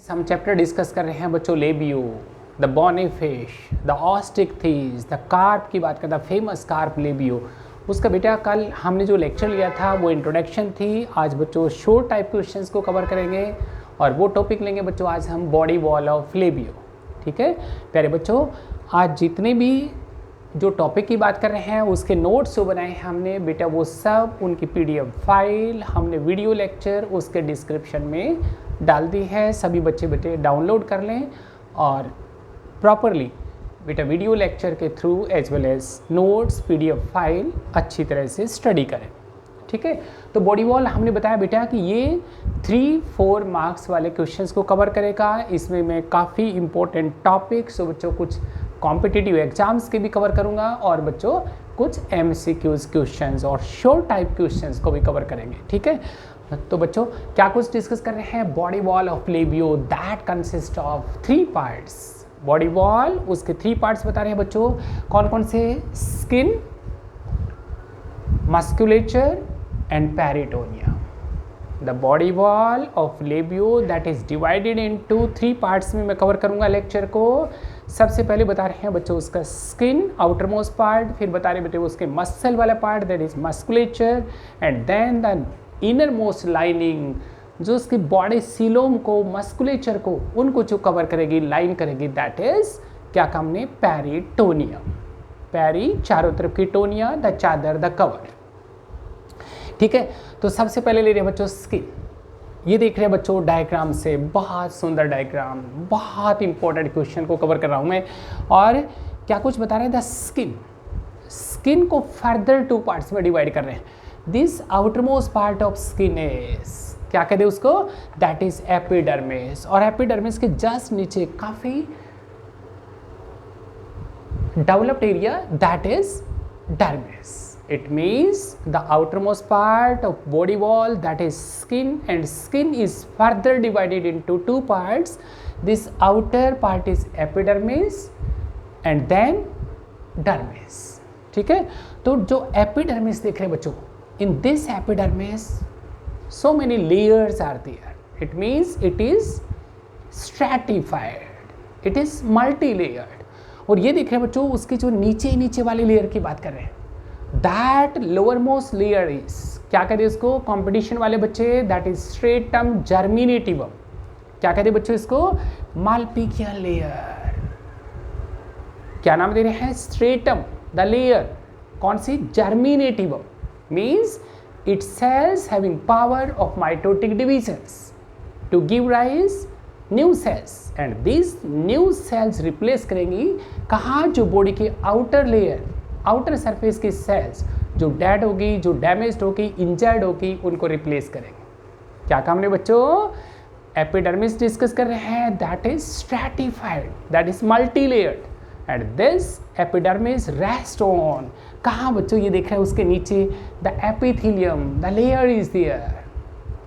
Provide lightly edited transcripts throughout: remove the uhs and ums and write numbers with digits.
हम chapter discuss कर रहे हैं बच्चों Labeo, the bony fish, the Osteichthyes, the carp की बात करता, फेमस कार्प लेबियो। उसका बेटा कल हमने जो लेक्चर लिया था वो इंट्रोडक्शन थी। आज बच्चों शोर्ट टाइप क्वेश्चंस को कवर करेंगे और वो टॉपिक लेंगे बच्चों आज हम बॉडी वॉल ऑफ लेबियो। ठीक है प्यारे बच्चों, आज जितने भी जो टॉपिक की बात कर रहे हैं उसके नोट्स जो बनाए हैं हमने बेटा वो सब उनकी पीडीएफ फाइल हमने वीडियो लेक्चर उसके डिस्क्रिप्शन में डाल दी है। सभी बच्चे बेटे डाउनलोड कर लें और प्रॉपरली बेटा वीडियो लेक्चर के through as well as notes PDF file अच्छी तरह से स्टडी करें। ठीक है, तो बॉडी वॉल हमने बताया बेटा कि ये 3-4 मार्क्स वाले क्वेश्चंस को कवर करेगा। इसमें मैं काफ़ी इंपॉर्टेंट टॉपिक्स तो बच्चों कुछ कॉम्पिटिटिव एग्जाम्स के भी कवर करूंगा और बच्चों कुछ एमसीक्यूज क्वेश्चंस और शॉर्ट टाइप क्वेश्चंस को भी कवर करेंगे। ठीक है, तो बच्चों क्या कुछ डिस्कस कर रहे हैं, body wall of labio that consist of 3 parts. Body wall उसके 3 पार्ट्स बता रहे हैं बच्चों, कौन कौन से, skin, musculature and peritoneum. The body wall of labio that is divided into 3 parts में मैं कवर करूंगा लेक्चर को। सबसे पहले बता रहे हैं बच्चों उसका स्किन आउटर मोस्ट पार्ट, फिर बता रहे बेटे उसके मसल वाला part that is musculature and then the innermost lining जो उसकी बॉडी सीलोम को मस्कुलेचर को उनको जो कवर करेगी लाइन करेगी दैट इज क्या काम ने, पेरिटोनियम। पेरी चारों तरफ की, टोनिया द चादर द कवर। ठीक है, तो सबसे पहले ले रहे हैं बच्चों स्किन। ये देख रहे हैं बच्चों डायग्राम से, बहुत सुंदर डायग्राम, बहुत इंपॉर्टेंट क्वेश्चन को कवर कर रहा हूं मैं। और क्या कुछ बता रहे हैं, द स्किन, स्किन को फर्दर 2 पार्ट्स में डिवाइड कर रहे हैं। This outer most part of skin is, क्या कहते हैं उसको, दैट इज एपिडर्मिस। और एपिडर्मिस के जस्ट नीचे काफी developed area that is dermis. It means the outermost part of body wall that is skin, and skin is further divided into 2 parts. This outer part is epidermis and then dermis. ठीक है, तो जो epidermis देख रहे हैं बच्चों, in this epidermis so many layers are there. It means it is stratified, it is multi-layered. और ये देख रहे हैं बच्चों उसकी जो नीचे वाली लेयर की बात कर रहे हैं, that lower most layer is, क्या कहते हैं इसको कंपटीशन वाले बच्चे, दैट इज स्ट्रेटम जर्मिनेटिवम। क्या कहते हैं बच्चों इसको, मालपीकियन लेयर। क्या नाम दे रहे हैं, स्ट्रेटम द लेयर, कौन सी, germinativum. Means it cells having power of mitotic divisions to give rise new cells and this new cells replace करेंगी कहाँ, जो बॉडी के आउटर लेयर आउटर सरफेस की सेल्स जो डेड होगी, जो डैमेज्ड होगी, इंजर्ड होगी, उनको रिप्लेस करेंगे। क्या काम ने बच्चों, एपिडर्मिस डिस्कस कर रहे हैं, that is stratified, that is multi layered and this epidermis rest on, कहाँ बच्चों, ये देख रहे हैं उसके नीचे, the epithelium the layer is there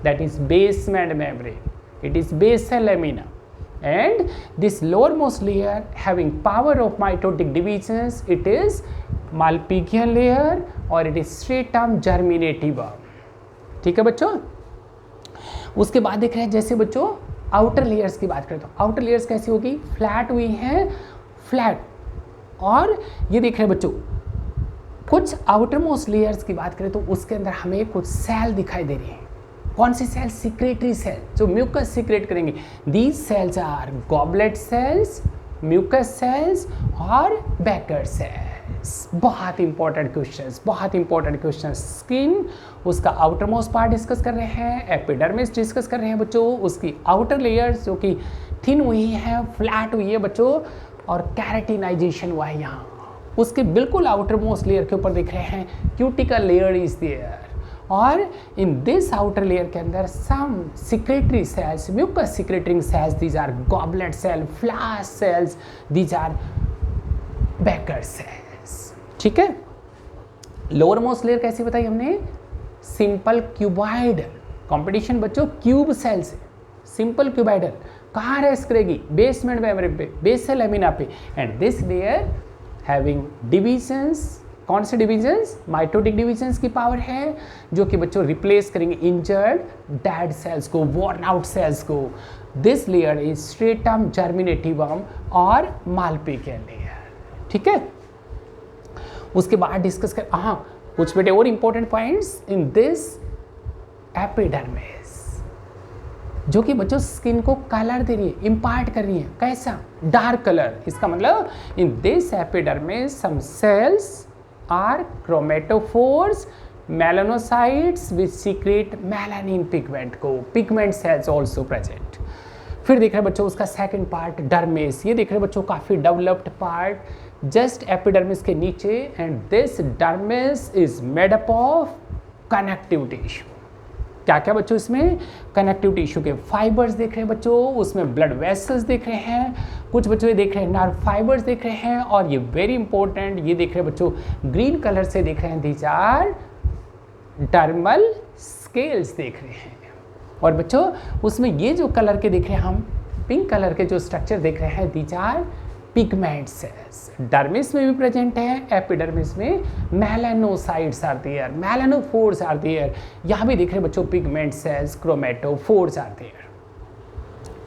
that is basement membrane, it is basal lamina and this lowermost layer having power of mitotic divisions, it is Malpighian layer or it is stratum germinativum। ठीक है बच्चों, उसके बाद देख रहे हैं जैसे बच्चों आउटर लेयर्स की बात करें तो आउटर लेयर्स कैसी होगी, फ्लैट हुई हैं, फ्लैट। और ये देख रहे हैं बच्चों कुछ आउटर मोस्ट लेयर्स की बात करें तो उसके अंदर हमें कुछ सेल दिखाई दे रही है। कौन सी सेल, सिक्रेटरी सेल जो म्यूकस सिक्रेट करेंगे। These cells are goblet cells, mucus cells और बेकर सेल्स। बहुत इंपॉर्टेंट क्वेश्चंस, बहुत इंपॉर्टेंट क्वेश्चंस। स्किन उसका आउटर मोस्ट पार्ट डिस्कस कर रहे हैं, एपिडर्मिस डिस्कस कर रहे हैं बच्चों, उसकी आउटर लेयर्स जो कि थिन हुई है, फ्लैट हुई है बच्चों, और कैरेटिनाइजेशन हुआ है यहाँ। उसके बिल्कुल आउटर मोस्ट लेयर के ऊपर देख रहे हैं क्यूटिकल लेयर इज देयर, और इन दिस आउटर लेयर के अंदर some secretory cells, mucus secreting cells, these are goblet cell, flask cells, these are beaker cells. ठीक है, लोअर मोस्ट लेयर कैसी बताई हमने, सिंपल क्यूबॉइडल। कंपटीशन बच्चों क्यूब सेल से, सिंपल क्यूबॉइडल कहाँ रेस्ट करेगी, बेसमेंट मेम्ब्रेन पे, बेसल लैमिना पे, and this layer having divisions कौन से डिविजन्स? माइटोटिक डिविजन्स की पावर है जो कि बच्चों रिप्लेस करेंगे इंजर्ड डेड सेल्स को, वॉर्न आउट सेल्स को। दिस लेयर इज स्ट्रेटम, जर्मिनेटिवम और मालपिकियन लेयर। ठीक है, उसके बाद डिस्कस कर कुछ बेटे और important points in this epidermis जो कि बच्चों स्किन को कलर दे रही है, इम्पार्ट कर रही है। कैसा? Dark colour. इसका मतलब in this epidermis some cells are chromatophores melanocytes which secrete melanin pigment को, पिगमेंट सेल्स ऑल्सो प्रेजेंट। फिर देख रहे हैं बच्चों उसका सेकंड पार्ट डर्मिस। ये देख रहे हैं बच्चों काफ़ी डेवलप्ड पार्ट जस्ट एपिडर्मिस के नीचे, and this dermis is made up of connective tissue. क्या क्या बच्चों इसमें? कनेक्टिव टिश्यू के फाइबर्स देख रहे हैं बच्चों, उसमें ब्लड वेसल्स देख रहे हैं, कुछ बच्चों ये देख रहे हैं नर्व फाइबर्स देख रहे हैं, और ये वेरी इंपॉर्टेंट ये देख रहे हैं बच्चों ग्रीन कलर से देख रहे हैं, दीज आर डर्मल स्केल्स देख रहे हैं। और बच्चों उसमें ये जो कलर के देख रहे हैं हम, पिंक कलर के जो स्ट्रक्चर देख रहे हैं, these are pigment cells. Dermis में भी प्रेजेंट है, एपिडर्मिस में melanocytes are there, melanophores are there. यहाँ भी देख रहे हैं बच्चों pigment cells, chromatophores are there.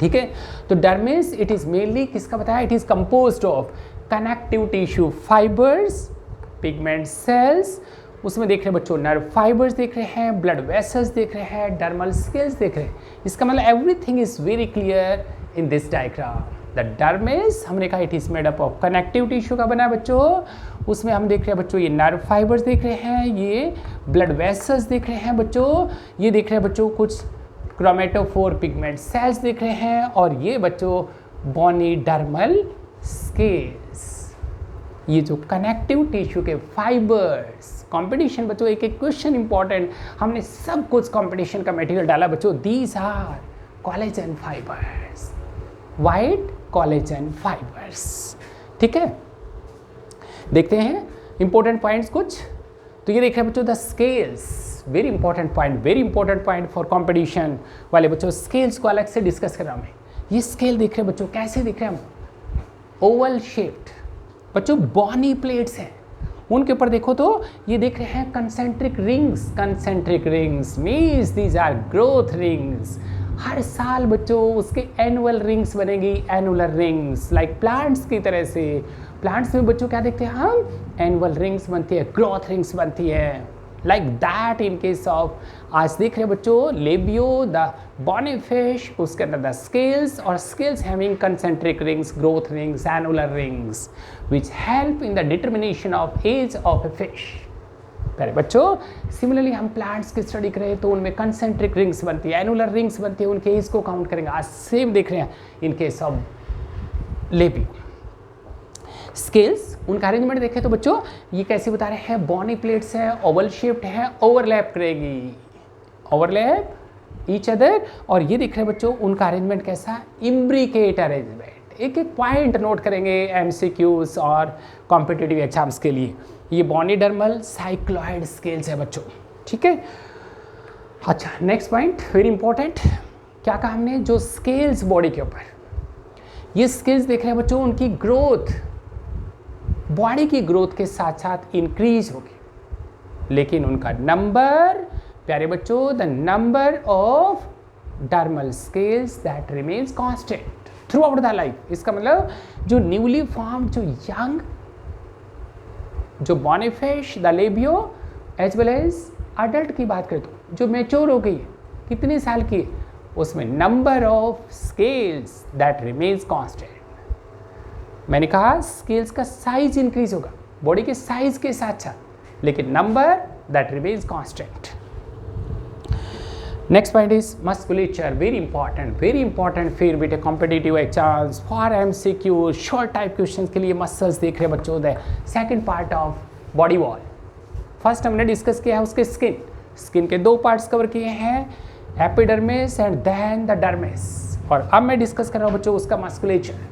ठीक है, तो डर्मिस इट इज मेनली किसका बताया? It is composed of connective tissue fibers, pigment cells, उसमें देख रहे हैं बच्चों नर्व फाइबर्स देख रहे हैं, ब्लड वेसल्स देख रहे हैं, डर्मल स्केल्स देख रहे हैं। इसका मतलब everything is very clear in this diagram. The dermis हमने कहा it is made up of connective tissue का बना है बच्चों। उसमें हम देख रहे हैं बच्चों ये नर्व फाइबर्स देख रहे हैं, ये ब्लड वेसल्स देख रहे हैं बच्चों, ये देख रहे हैं बच्चों कुछ क्रोमेटोफोर पिगमेंट सेल्स देख रहे हैं, और ये बच्चों बॉनी डर्मल स्केल्स। ये जो कनेक्टिव टिश्यू के फाइबर्स, कंपटीशन बच्चों एक एक क्वेश्चन इंपॉर्टेंट, हमने सब कुछ कंपटीशन का मटेरियल डाला बच्चों। These are collagen fibres, white collagen fibres. ठीक है, देखते हैं इंपॉर्टेंट पॉइंट्स कुछ। तो ये देख रहे हैं बच्चों the scales, very important point for competition वाले बच्चों। स्केल्स को अलग से डिस्कस कर रहा हूँ मैं। ये स्केल देख रहे हैं बच्चों, कैसे दिख रहे हैं हम? ओवल शेप्ड बच्चों, बॉनी प्लेट्स हैं, उनके ऊपर देखो तो ये देख रहे हैं concentric rings means these are growth rings. हर साल बच्चों उसके एनुअल रिंग्स बनेगी, एनुलर रिंग्स, लाइक प्लांट्स की तरह से। प्लांट्स में बच्चों क्या देखते हैं हम? एनुअल रिंग्स बनती है, ग्रोथ रिंग्स बनती है, like that in case of. आज देख रहे हैं बच्चों लेबियो द बॉनी फिश, उसके अंदर द स्केल्स, और scales having concentric rings, growth rings, annular rings which help in the determination of age of a fish। पहले बच्चों सिमिलरली हम प्लांट्स की स्टडी करें तो उनमें कंसेंट्रिक रिंग्स बनती है, एनुलर रिंग्स बनती है, उनके एज को काउंट करेंगे। आज सेम देख रहे हैं in case of labio. Scales उनका अरेंजमेंट देखें तो बच्चों ये कैसे बता रहे हैं? बॉनी प्लेट्स है, ओवल शेप्ड है, ओवरलैप करेगी, ओवरलैप ईच अदर। और ये देख रहे हैं बच्चों उनका अरेंजमेंट कैसा? Imbricate arrangement. एक एक पॉइंट नोट करेंगे एमसीक्यूज और कॉम्पिटिटिव एग्जाम्स के लिए। ये बॉनीडर्मल साइक्लॉइड स्केल्स है बच्चों। ठीक है, अच्छा नेक्स्ट पॉइंट वेरी इंपॉर्टेंट। क्या कहा हमने? जो स्केल्स बॉडी के ऊपर, ये स्केल्स देख रहे हैं बच्चों, उनकी ग्रोथ बॉडी की ग्रोथ के साथ साथ इंक्रीज होगी, लेकिन उनका नंबर प्यारे बच्चों, the number of dermal scales that remains constant throughout the life. इसका मतलब जो न्यूली फॉर्म, जो यंग, जो bony fish, the labeo as well as adult की बात करें तो जो मैच्योर हो गई है, कितने साल की है, उसमें number of scales that remains constant. मैंने कहा स्केल्स का साइज इंक्रीज होगा बॉडी के साइज के साथ साथ, लेकिन number that remains constant. Next point is musculature, very important फिर बेटे competitive exams for MCQ short type question के लिए मसल्स देख रहे हैं बच्चों। The second part of body wall, first हमने डिस्कस किया है उसके स्किन के दो पार्ट्स कवर किए हैं, epidermis and then the dermis. और अब मैं डिस्कस कर रहा हूँ बच्चों उसका मस्कुलेचर।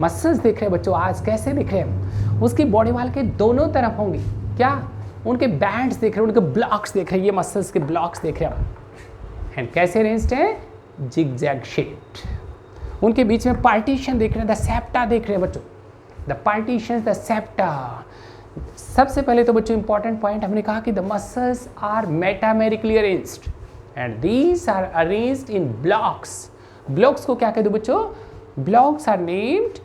मसल्स देख रहे हैं बच्चों, आज कैसे दिख रहे हैं? उसकी बॉडी वॉल के दोनों तरफ होंगी क्या? उनके बैंड्स देख रहे हैं, उनके ब्लॉक्स देख रहे हैं, ये मसल्स के ब्लॉक्स देख रहे हैं। एंड कैसे अरेंज्ड है? Zigzag shaped. उनके बीच में पार्टीशन देख रहे हैं, द सेप्टा देख रहे हैं बच्चों, द पार्टीशन, द सेप्टा। सबसे पहले तो बच्चों इंपॉर्टेंट पॉइंट हमने कहा कि the muscles are metamerically arranged and these are arranged in blocks. Blocks को क्या कह दो बच्चों? ब्लॉक्स आर नेम्ड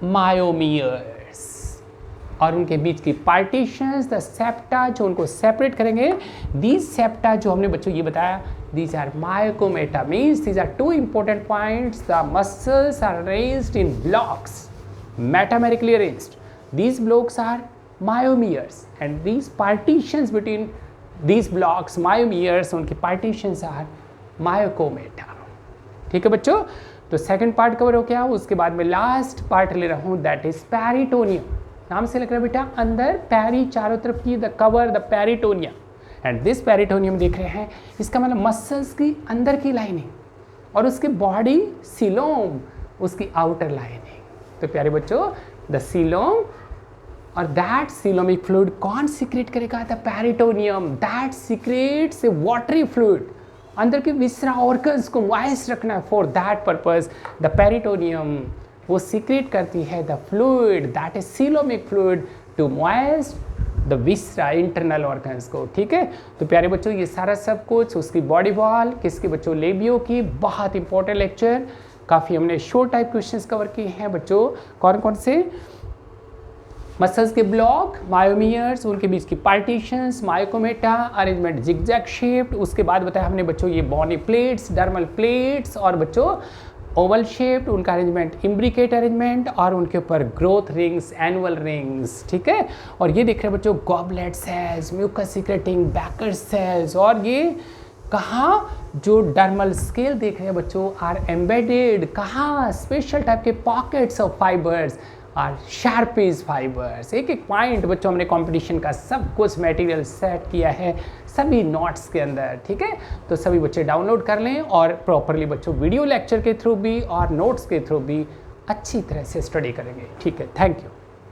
मायोमियर्स, और उनके बीच की पार्टीशंस द सेप्टा जो उनको सेपरेट करेंगे, दीज सेप्टा जो हमने बच्चों ये बताया, these are mycomata, means these are two important points. The muscles are arranged in blocks, metamerically arranged. These blocks are myomeres, and these partitions between these blocks, myomeres, उनकी partitions are mycomata. ठीक है बच्चों, तो second part cover हो गया। उसके बाद में लास्ट पार्ट ले रहा हूँ, दैट इज पेरिटोनियम। नाम से लग रहा है बेटा, अंदर पैरी चारों तरफ की, the cover the peritoneum, and this peritoneum देख रहे हैं, इसका मतलब मसल्स की अंदर की लाइनिंग और उसके बॉडी सीलोम उसकी आउटर लाइनिंग। तो प्यारे बच्चों, द सीलोम और दैट सीलोमिक फ्लूइड कौन सीक्रेट करेगा? The peritoneum, that secretes a watery fluid. अंदर के विसरा ऑर्गन्स को मॉइस्ट रखना है, for that purpose the peritoneum वो सीक्रेट करती है the fluid, that is coelomic fluid to moist the viscera internal organs को। ठीक है, तो प्यारे बच्चों ये सारा सब कुछ उसकी बॉडी वॉल किसकी बच्चों? लेबियो की। बहुत इंपॉर्टेंट लेक्चर, काफ़ी हमने शॉर्ट टाइप क्वेश्चंस कवर किए हैं बच्चों। कौन कौन से? मसल्स के ब्लॉक, मायोमियर्स, उनके बीच की पार्टीशंस, मायोकोमेटा, अरेंजमेंट जिगजैग शेप्ड। उसके बाद बताया हमने बच्चों ये बॉनी प्लेट्स, डर्मल प्लेट्स, और बच्चों ओवल शेप्ड, उनका अरेंजमेंट इम्ब्रिकेट अरेंजमेंट, और उनके ऊपर ग्रोथ रिंग्स, एनुअल रिंग्स। ठीक है, और ये देख रहे हैं बच्चों goblet cells, mucus secreting baker cells, और ये कहाँ जो डर्मल स्केल देख रहे हैं बच्चों आर एम्बेडेड कहाँ? स्पेशल टाइप के pockets of fibers are Sharpey's fibers. एक एक पॉइंट बच्चों हमने कंपटीशन का सब कुछ मटेरियल सेट किया है सभी नोट्स के अंदर। ठीक है, तो सभी बच्चे डाउनलोड कर लें और प्रॉपरली बच्चों वीडियो लेक्चर के थ्रू भी और नोट्स के थ्रू भी अच्छी तरह से स्टडी करेंगे। ठीक है, थैंक यू।